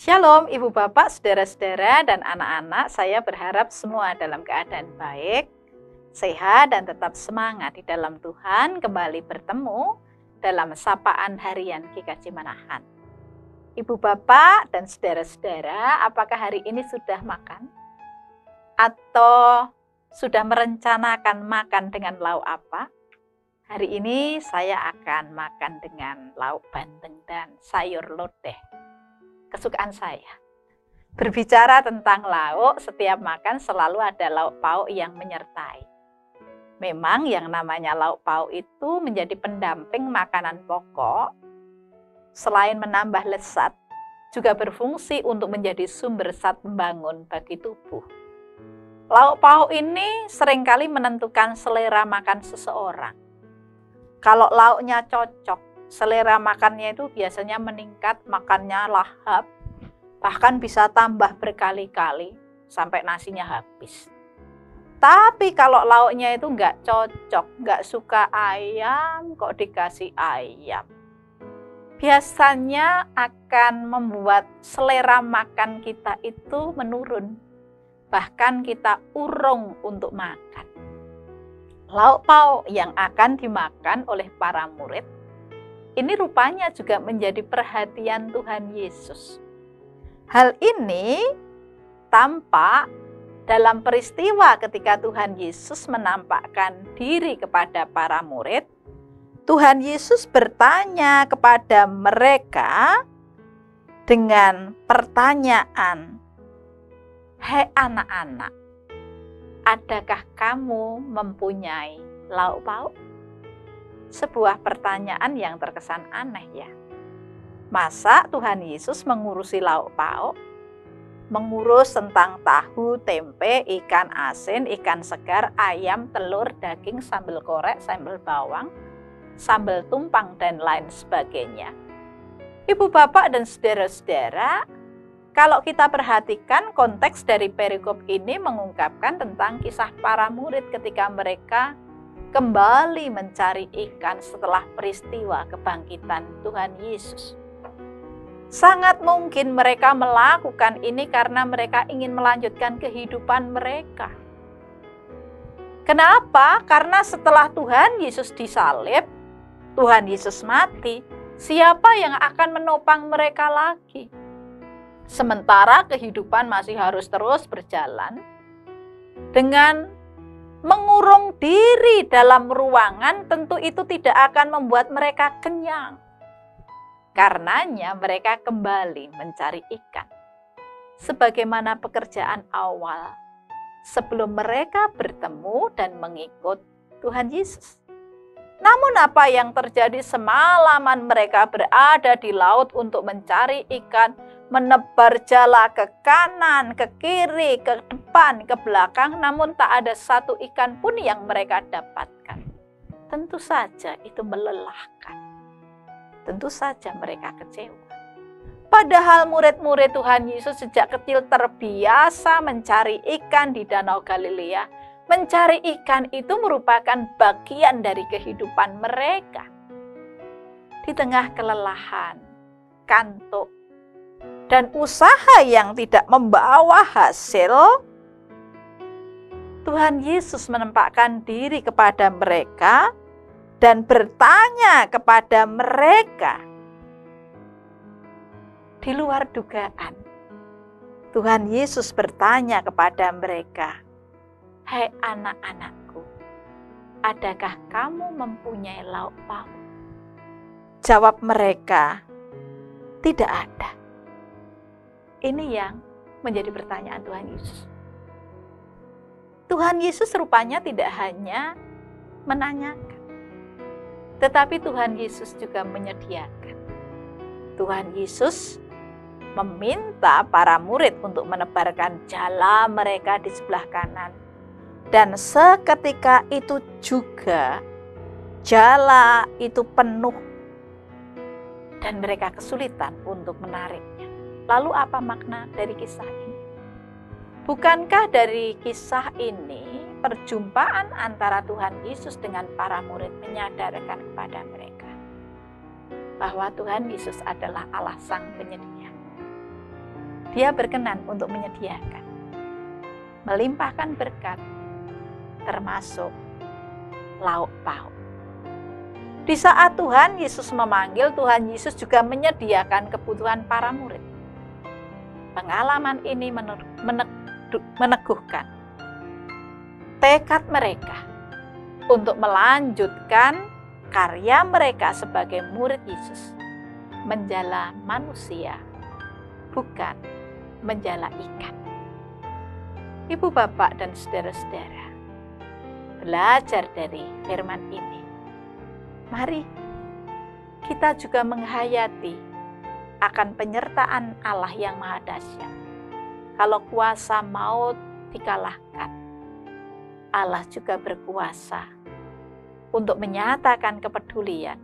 Shalom Ibu Bapak, saudara-saudara dan anak-anak, saya berharap semua dalam keadaan baik, sehat dan tetap semangat di dalam Tuhan, kembali bertemu dalam sapaan harian GKJ Manahan. Ibu Bapak dan saudara-saudara, apakah hari ini sudah makan? Atau sudah merencanakan makan dengan lauk apa? Hari ini saya akan makan dengan lauk bandeng dan sayur lodeh. Kesukaan saya. Berbicara tentang lauk, setiap makan selalu ada lauk pauk yang menyertai. Memang yang namanya lauk pauk itu menjadi pendamping makanan pokok, selain menambah lezat, juga berfungsi untuk menjadi sumber zat pembangun bagi tubuh. Lauk pauk ini seringkali menentukan selera makan seseorang. Kalau lauknya cocok, selera makannya itu biasanya meningkat, makannya lahap, bahkan bisa tambah berkali-kali sampai nasinya habis. Tapi kalau lauknya itu nggak cocok, nggak suka ayam, kok dikasih ayam, biasanya akan membuat selera makan kita itu menurun. Bahkan kita urung untuk makan. Lauk pauk yang akan dimakan oleh para murid ini rupanya juga menjadi perhatian Tuhan Yesus. Hal ini tampak dalam peristiwa ketika Tuhan Yesus menampakkan diri kepada para murid. Tuhan Yesus bertanya kepada mereka dengan pertanyaan, "Hai anak-anak, adakah kamu mempunyai lauk pauk?" Sebuah pertanyaan yang terkesan aneh ya. Masa Tuhan Yesus mengurusi lauk pauk? Mengurus tentang tahu, tempe, ikan asin, ikan segar, ayam, telur, daging, sambal korek, sambal bawang, sambal tumpang, dan lain sebagainya. Ibu bapak dan saudara-saudara, kalau kita perhatikan konteks dari perikop ini mengungkapkan tentang kisah para murid ketika mereka kembali mencari ikan setelah peristiwa kebangkitan Tuhan Yesus. Sangat mungkin mereka melakukan ini karena mereka ingin melanjutkan kehidupan mereka. Kenapa? Karena setelah Tuhan Yesus disalib, Tuhan Yesus mati, siapa yang akan menopang mereka lagi? Sementara kehidupan masih harus terus berjalan dengan mengurung diri dalam ruangan, tentu itu tidak akan membuat mereka kenyang. Karenanya mereka kembali mencari ikan. Sebagaimana pekerjaan awal sebelum mereka bertemu dan mengikut Tuhan Yesus. Namun apa yang terjadi semalaman mereka berada di laut untuk mencari ikan, menebar jala ke kanan, ke kiri, ke depan, ke belakang, namun tak ada satu ikan pun yang mereka dapatkan. Tentu saja itu melelahkan. Tentu saja mereka kecewa. Padahal murid-murid Tuhan Yesus sejak kecil terbiasa mencari ikan di Danau Galilea. Mencari ikan itu merupakan bagian dari kehidupan mereka. Di tengah kelelahan, kantuk, dan usaha yang tidak membawa hasil, Tuhan Yesus menempatkan diri kepada mereka dan bertanya kepada mereka. Di luar dugaan, Tuhan Yesus bertanya kepada mereka, "Hai anak-anakku, adakah kamu mempunyai lauk pauk?" Jawab mereka, "Tidak ada." Ini yang menjadi pertanyaan Tuhan Yesus. Tuhan Yesus rupanya tidak hanya menanyakan, tetapi Tuhan Yesus juga menyediakan. Tuhan Yesus meminta para murid untuk menebarkan jala mereka di sebelah kanan. Dan seketika itu juga jala itu penuh dan mereka kesulitan untuk menariknya. Lalu apa makna dari kisah ini? Bukankah dari kisah ini perjumpaan antara Tuhan Yesus dengan para murid menyadarkan kepada mereka bahwa Tuhan Yesus adalah Allah Sang Penyedia. Dia berkenan untuk menyediakan, melimpahkan berkat, termasuk lauk pauk. Di saat Tuhan Yesus memanggil, Tuhan Yesus juga menyediakan kebutuhan para murid. Pengalaman ini meneguhkan tekad mereka untuk melanjutkan karya mereka sebagai murid Yesus, menjala manusia, bukan menjala ikan. Ibu, bapak, dan saudara-saudara, belajar dari firman ini. Mari kita juga menghayati akan penyertaan Allah yang Maha Dahsyat. Kalau kuasa maut dikalahkan, Allah juga berkuasa untuk menyatakan kepedulian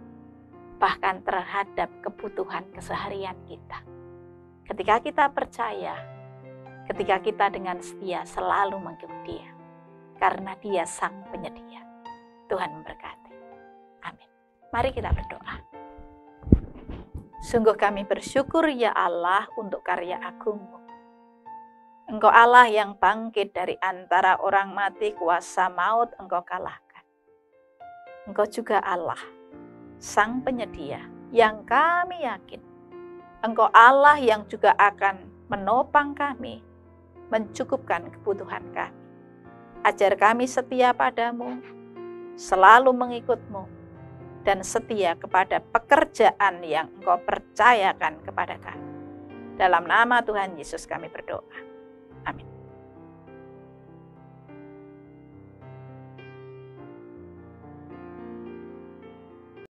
bahkan terhadap kebutuhan keseharian kita. Ketika kita percaya, ketika kita dengan setia selalu mengikuti Dia, karena Dia Sang Penyedia. Tuhan memberkati. Amin. Mari kita berdoa. Sungguh kami bersyukur ya Allah untuk karya agung-Mu. Engkau Allah yang bangkit dari antara orang mati, kuasa maut Engkau kalahkan. Engkau juga Allah, Sang Penyedia, yang kami yakin. Engkau Allah yang juga akan menopang kami, mencukupkan kebutuhan kami. Ajar kami setia padamu, selalu mengikut-Mu, dan setia kepada pekerjaan yang Engkau percayakan kepada kami. Dalam nama Tuhan Yesus kami berdoa. Amin.